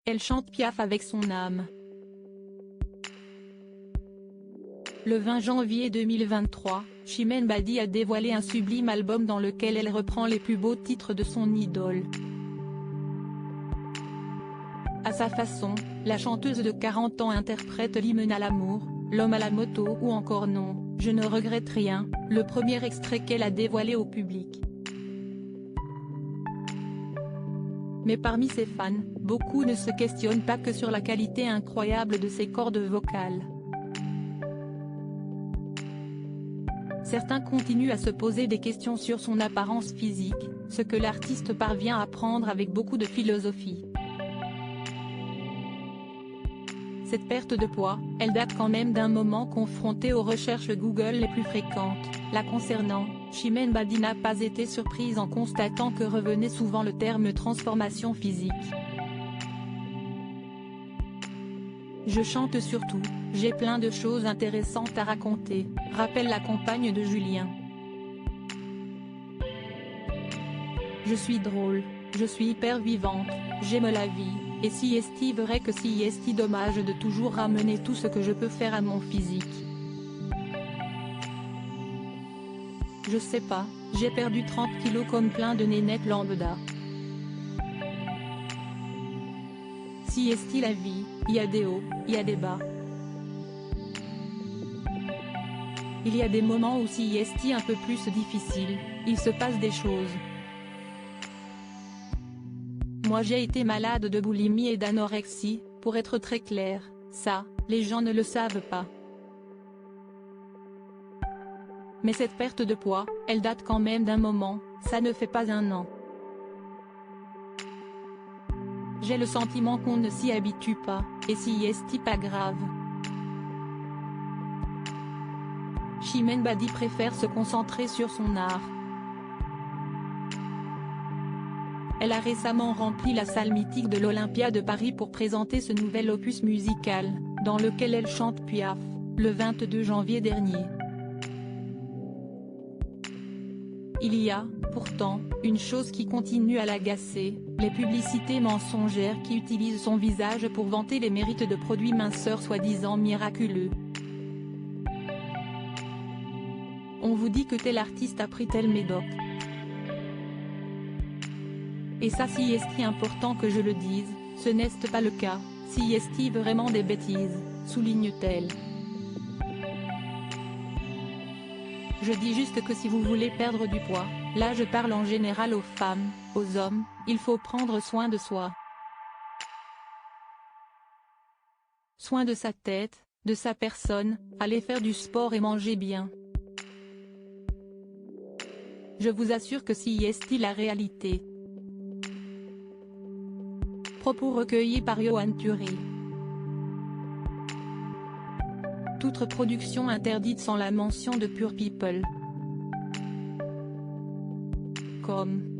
Elle chante Piaf avec son âme. Le 20 janvier 2023, Chimène Badi a dévoilé un sublime album dans lequel elle reprend les plus beaux titres de son idole. À sa façon, la chanteuse de 40 ans interprète l'hymne à l'amour, L'homme à la moto ou encore Non, je ne regrette rien, le premier extrait qu'elle a dévoilé au public. Mais parmi ses fans, beaucoup ne se questionnent pas que sur la qualité incroyable de ses cordes vocales. Certains continuent à se poser des questions sur son apparence physique, ce que l'artiste parvient à prendre avec beaucoup de philosophie. Cette perte de poids, elle date quand même d'un moment confrontée aux recherches Google les plus fréquentes. La concernant, Chimène Badi n'a pas été surprise en constatant que revenait souvent le terme transformation physique. Je chante surtout, j'ai plein de choses intéressantes à raconter, rappelle la compagne de Julien. Je suis drôle, je suis hyper vivante, j'aime la vie, et si est-il vrai que si est-il dommage de toujours ramener tout ce que je peux faire à mon physique. Je sais pas, j'ai perdu 30 kilos comme plein de nénettes lambda. Si est-il la vie, il y a des hauts, il y a des bas. Il y a des moments où si est un peu plus difficile, il se passe des choses. Moi j'ai été malade de boulimie et d'anorexie, pour être très clair, ça, les gens ne le savent pas. Mais cette perte de poids, elle date quand même d'un moment, ça ne fait pas un an. J'ai le sentiment qu'on ne s'y habitue pas, et si est pas grave. Chimène Badi préfère se concentrer sur son art. Elle a récemment rempli la salle mythique de l'Olympia de Paris pour présenter ce nouvel opus musical, dans lequel elle chante Piaf, le 22 janvier dernier. Il y a, pourtant, une chose qui continue à l'agacer, les publicités mensongères qui utilisent son visage pour vanter les mérites de produits minceurs soi-disant miraculeux. On vous dit que tel artiste a pris tel médoc. Et ça si est important que je le dise, ce n'est pas le cas, si est vraiment des bêtises, souligne-t-elle. Je dis juste que si vous voulez perdre du poids, là je parle en général aux femmes, aux hommes, il faut prendre soin de soi. Soin de sa tête, de sa personne, aller faire du sport et manger bien. Je vous assure que si est la réalité. Propos recueillis par Johan Thury. Toute reproduction interdite sans la mention de Pure People. Comme